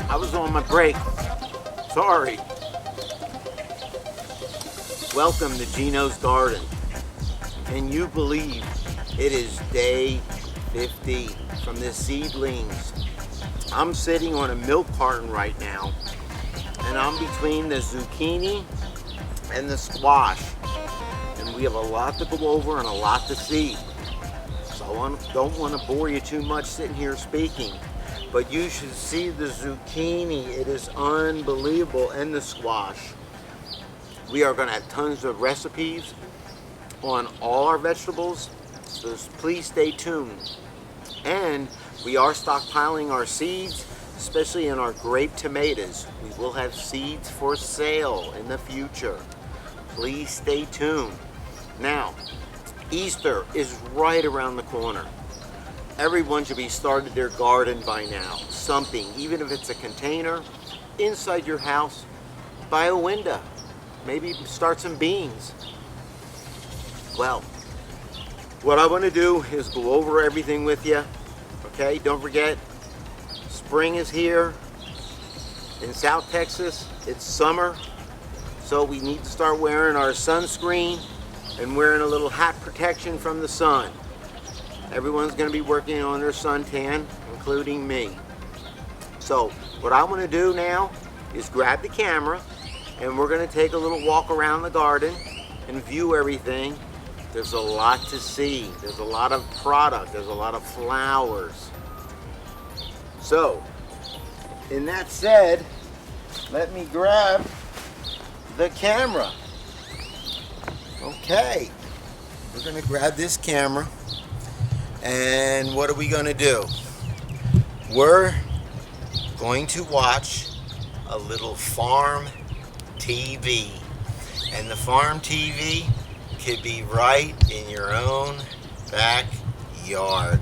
I was on my break. Sorry. Welcome to Ginos Garden. Can you believe it is day 50 from the seedlings? I'm sitting on a milk carton right now, and I'm between the zucchini and the squash. And we have a lot to go over and a lot to see. So I don't want to bore you too much sitting here speaking. But you should see the zucchini. It is unbelievable. And the squash. We are going to have tons of recipes on all our vegetables. So please stay tuned. And we are stockpiling our seeds, especially in our grape tomatoes. We will have seeds for sale in the future. Please stay tuned. Now, Easter is right around the corner. Everyone should be started their garden by now. Something, even if it's a container, inside your house, by a window. Maybe start some beans. Well, what I want to do is go over everything with you. Okay, don't forget, spring is here. In South Texas, it's summer. So we need to start wearing our sunscreen and wearing a little hat protection from the sun. Everyone's going to be working on their suntan, including me. So what I want to do now is grab the camera and we're going to take a little walk around the garden and view everything. There's a lot to see. There's a lot of product. There's a lot of flowers. So, in that said, let me grab the camera. Okay, we're going to grab this camera. And what are we going to do? We're going to watch a little farm TV. And the farm TV could be right in your own backyard.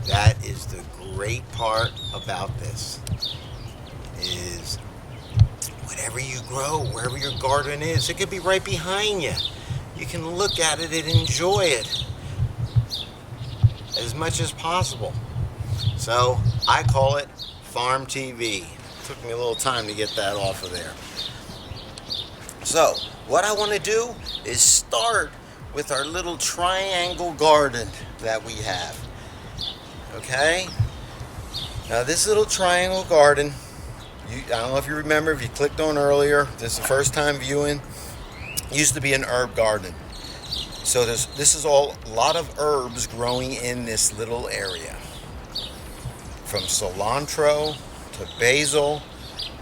That is the great part about this. Is whatever you grow, wherever your garden is, it could be right behind you. You can look at it and enjoy it as much as possible. So I call it Farm TV. Took me a little time to get that off of there. So what I want to do is start with our little triangle garden that we have. Okay? Now this little triangle garden, I don't know if you remember, if you clicked on earlier, this is the first time viewing, used to be an herb garden. So this is a lot of herbs growing in this little area. From cilantro to basil,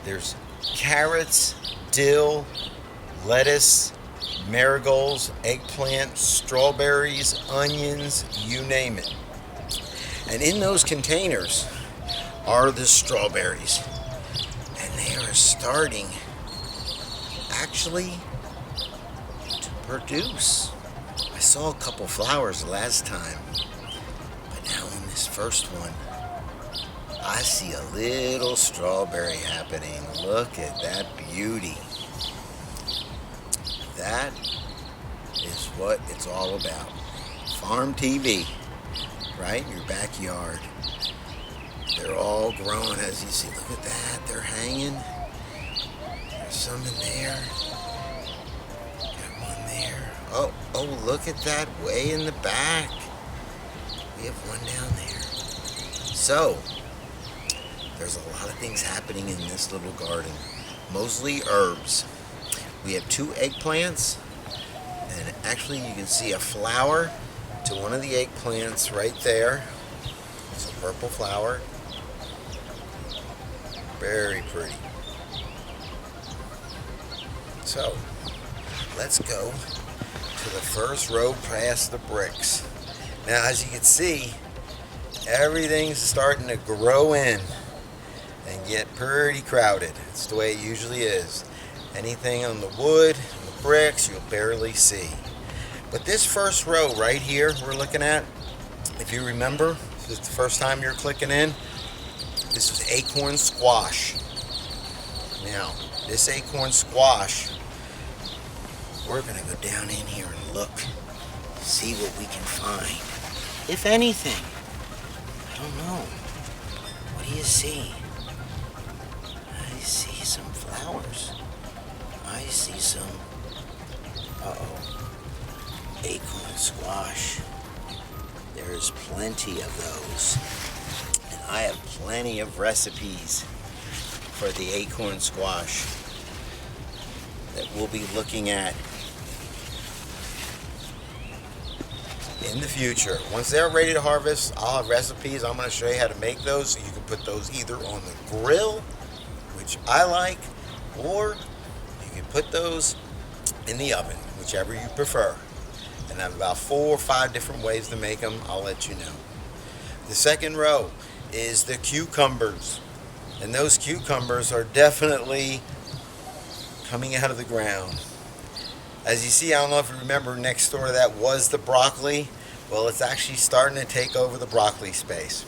there's carrots, dill, lettuce, marigolds, eggplant, strawberries, onions, you name it. And in those containers are the strawberries. And they are starting actually to produce. I saw a couple flowers last time, but now in this first one, I see a little strawberry happening. Look at that beauty. That is what it's all about. Farm TV, right in your backyard. They're all growing, as you see. Look at that, they're hanging. There's some in there. Got one there. Oh, look at that way in the back. We have one down there. So, there's a lot of things happening in this little garden. Mostly herbs. We have 2 eggplants. And actually you can see a flower to one of the eggplants right there. It's a purple flower. Very pretty. So, let's go to the first row past the bricks. Now, as you can see, everything's starting to grow in and get pretty crowded. It's the way it usually is. Anything on the wood, the bricks, you'll barely see. But this first row right here we're looking at, if you remember, this is the first time you're clicking in, this is acorn squash. Now, this acorn squash, we're going to go down in here and look, see what we can find. If anything, I don't know. What do you see? see some flowers. I see some, acorn squash. There's plenty of those. And I have plenty of recipes for the acorn squash that we'll be looking at in the future. Once they're ready to harvest, I'll have recipes. I'm going to show you how to make those, so you can put those either on the grill, which I like, or you can put those in the oven, whichever you prefer. And I have about 4 or 5 different ways to make them. I'll let you know. The second row is the cucumbers. And those cucumbers are definitely coming out of the ground. As you see, I don't know if you remember, next door to that was the broccoli. Well, it's actually starting to take over the broccoli space.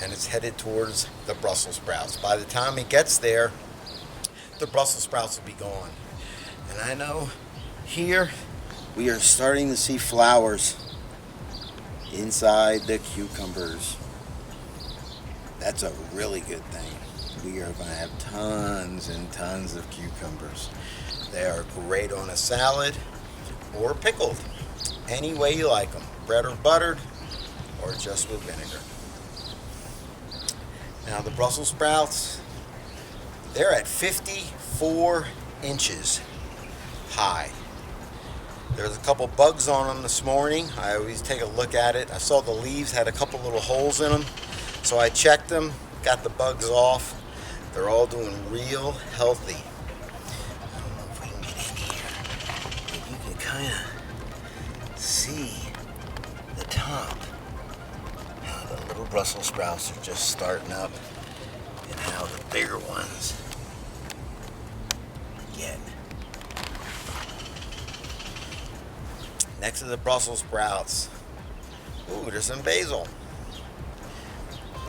And it's headed towards the Brussels sprouts. By the time it gets there, the Brussels sprouts will be gone. And I know here we are starting to see flowers inside the cucumbers. That's a really good thing. We are going to have tons and tons of cucumbers. They are great on a salad or pickled, any way you like them, bread or buttered, or just with vinegar. Now the Brussels sprouts, they're at 54 inches high. There's a couple bugs on them this morning. I always take a look at it. I saw the leaves had a couple little holes in them, so I checked them, got the bugs off. They're all doing real healthy. I don't know if we can get in here, but you can kind of see the top. How the little Brussels sprouts are just starting up, and how the bigger ones get. Next to the Brussels sprouts, ooh, there's some basil.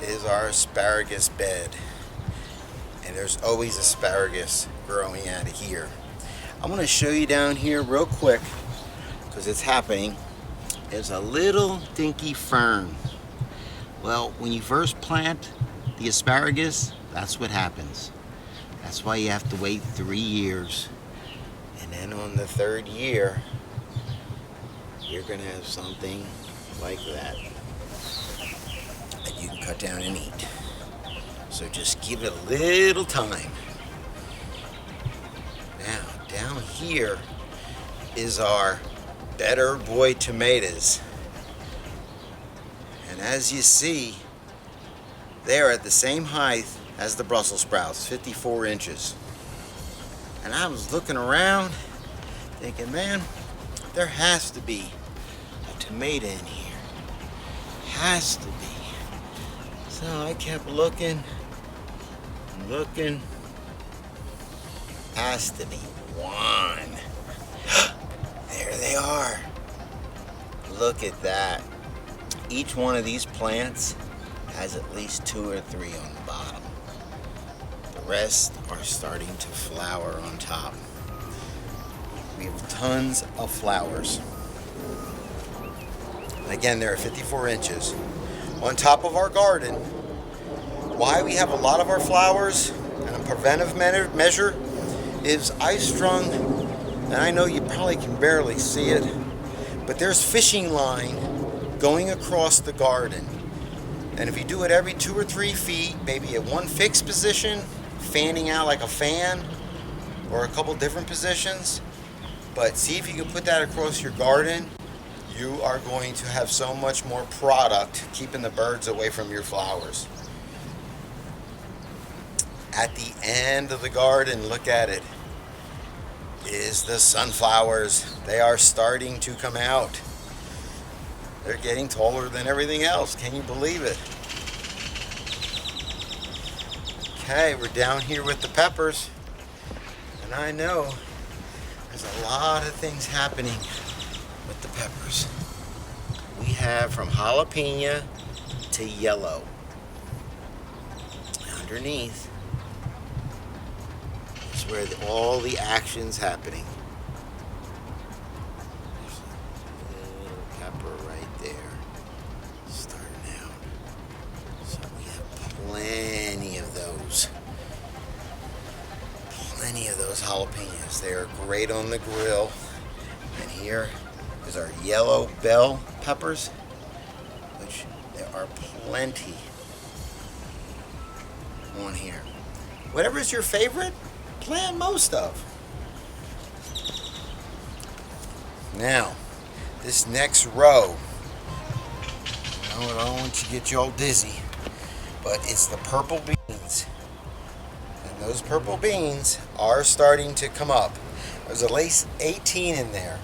Is our asparagus bed. And there's always asparagus growing out of here. I'm going to show you down here real quick, because it's happening. There's a little dinky fern. Well, when you first plant the asparagus, that's what happens. That's why you have to wait 3 years. And then on the 3rd year, you're going to have something like that you can cut down and eat. So just give it a little time. Now, down here is our Better Boy tomatoes. And as you see, they're at the same height as the Brussels sprouts, 54 inches. And I was looking around thinking, man, there has to be a tomato in here. Has to be. So I kept looking. Has to be one. There they are. Look at that. Each one of these plants has at least 2 or 3 on the bottom. The rest are starting to flower on top. We have tons of flowers. And again, they're 54 inches. On top of our garden, why we have a lot of our flowers, and a preventive measure, is I strung, and I know you probably can barely see it, but there's fishing line going across the garden. And if you do it every 2 or 3 feet, maybe at one fixed position, fanning out like a fan, or a couple different positions, but see if you can put that across your garden, you are going to have so much more product keeping the birds away from your flowers. At the end of the garden, look at it, is the sunflowers. They are starting to come out. They're getting taller than everything else. Can you believe it? Okay, we're down here with the peppers. And I know there's a lot of things happening with the peppers. We have from jalapeno to yellow. Underneath is where all the action's happening. There's a little pepper right there, starting out. So we have plenty of those. any of those jalapenos. They are great on the grill. And here is our yellow bell peppers, which there are plenty on here. Whatever is your favorite, plant most of. Now, this next row, I don't want you to get you all dizzy, but it's the purple beans. And those purple beans are starting to come up. There's at least 18 in there.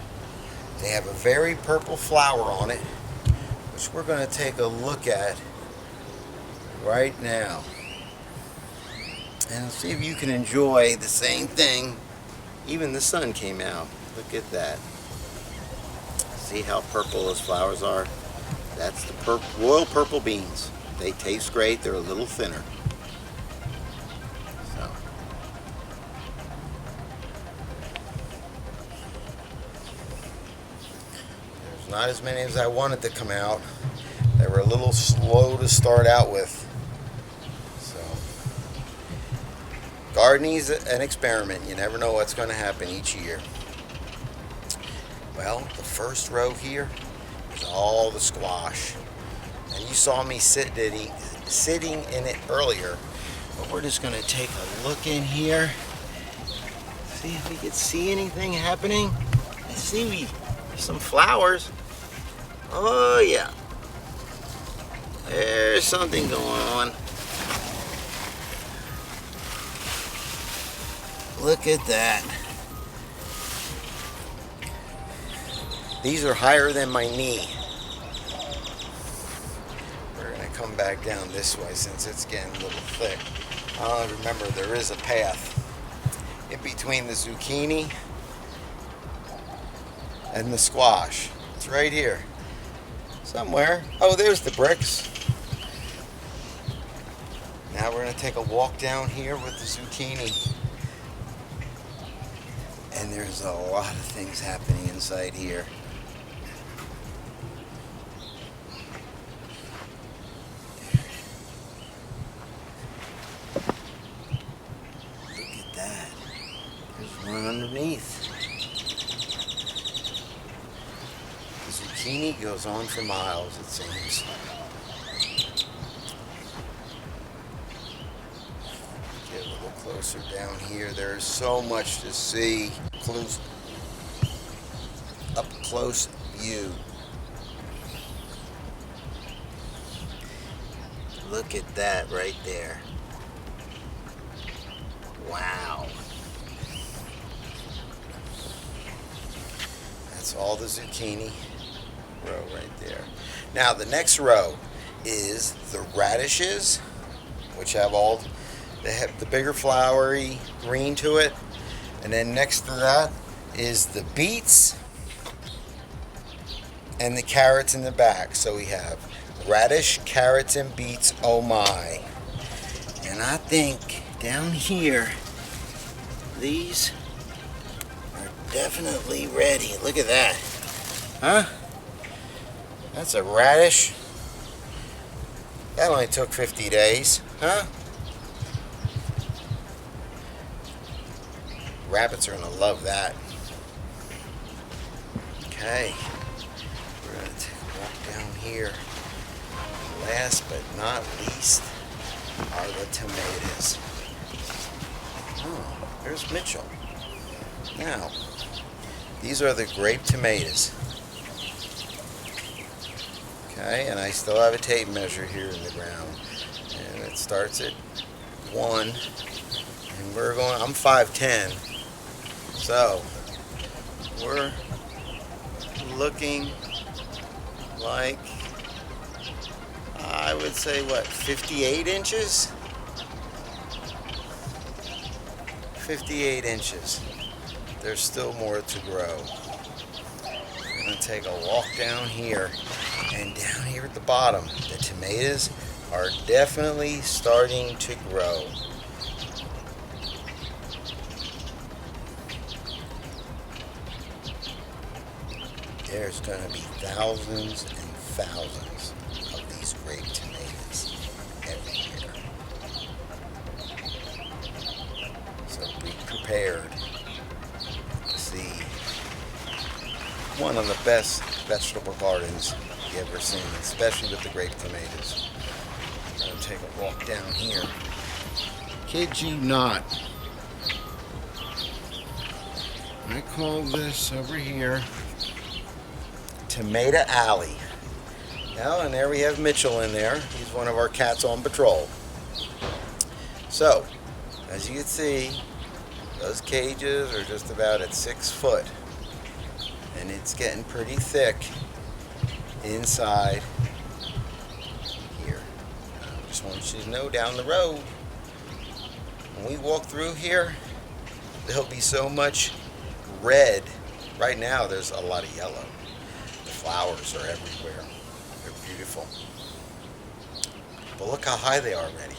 They have a very purple flower on it, which we're going to take a look at right now. And see if you can enjoy the same thing. Even the sun came out. Look at that. See how purple those flowers are? That's the royal purple beans. They taste great. They're a little thinner. So. There's not as many as I wanted to come out. They were a little slow to start out with. Gardening's an experiment. You never know what's going to happen each year. Well, the first row here is all the squash. And you saw me sitting in it earlier. But we're just going to take a look in here. See if we can see anything happening. I see some flowers. Oh, yeah. There's something going on. Look at that. These are higher than my knee. We're going to come back down this way since it's getting a little thick. Remember, there is a path in between the zucchini and the squash. It's right here. Somewhere. Oh, there's the bricks. Now we're going to take a walk down here with the zucchini. And there's a lot of things happening inside here. Look at that. There's one underneath. The zucchini goes on for miles, it seems. Get a little closer down here. There's so much to see. Up close view. Look at that right there. Wow. That's all the zucchini row right there. Now the next row is the radishes, which have the bigger flowery green to it. And then next to that is the beets and the carrots in the back. So we have radish, carrots, and beets. Oh my. And I think down here, these are definitely ready. Look at that. Huh? That's a radish. That only took 50 days. Huh? Rabbits are going to love that. Okay. We're going to take a walk down here. Last but not least are the tomatoes. Oh, there's Mitchell. Now, these are the grape tomatoes. Okay, and I still have a tape measure here in the ground. And it starts at 1. And I'm 5'10". So, we're looking like, I would say, 58 inches? 58 inches. There's still more to grow. We're going to take a walk down here. And down here at the bottom, the tomatoes are definitely starting to grow. There's going to be thousands and thousands of these grape tomatoes every year. So be prepared. prepared to see one of the best vegetable gardens you ever seen, especially with the grape tomatoes. I'm going to take a walk down here. Kid you not. I call this over here Tomato Alley. Now, and there we have Mitchell in there. He's one of our cats on patrol. So, as you can see, those cages are just about at 6 foot. And it's getting pretty thick inside here. I just want you to know down the road, when we walk through here, there'll be so much red. Right now there's a lot of yellow. The flowers are everywhere. They're beautiful. But look how high they are already.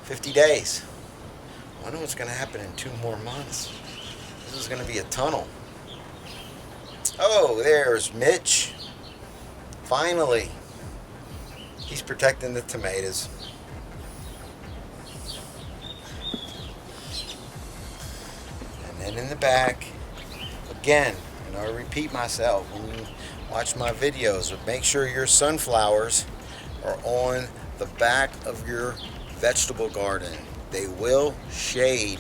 50 days. I wonder what's going to happen in 2 more months. This is going to be a tunnel. Oh, there's Mitch. Finally. He's protecting the tomatoes. And then in the back, again, and I repeat myself when you watch my videos, but make sure your sunflowers are on the back of your vegetable garden. They will shade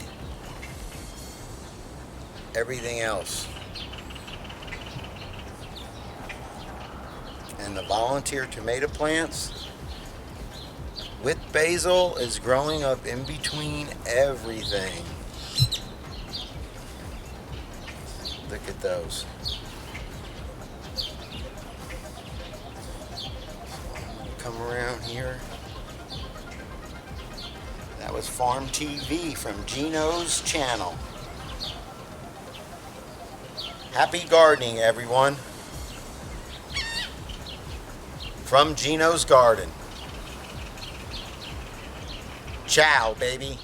everything else. And the volunteer tomato plants with basil is growing up in between everything. Look at those. Come around here. That was Farm TV from Ginos channel. Happy gardening, everyone. From Ginos Garden. Ciao, baby.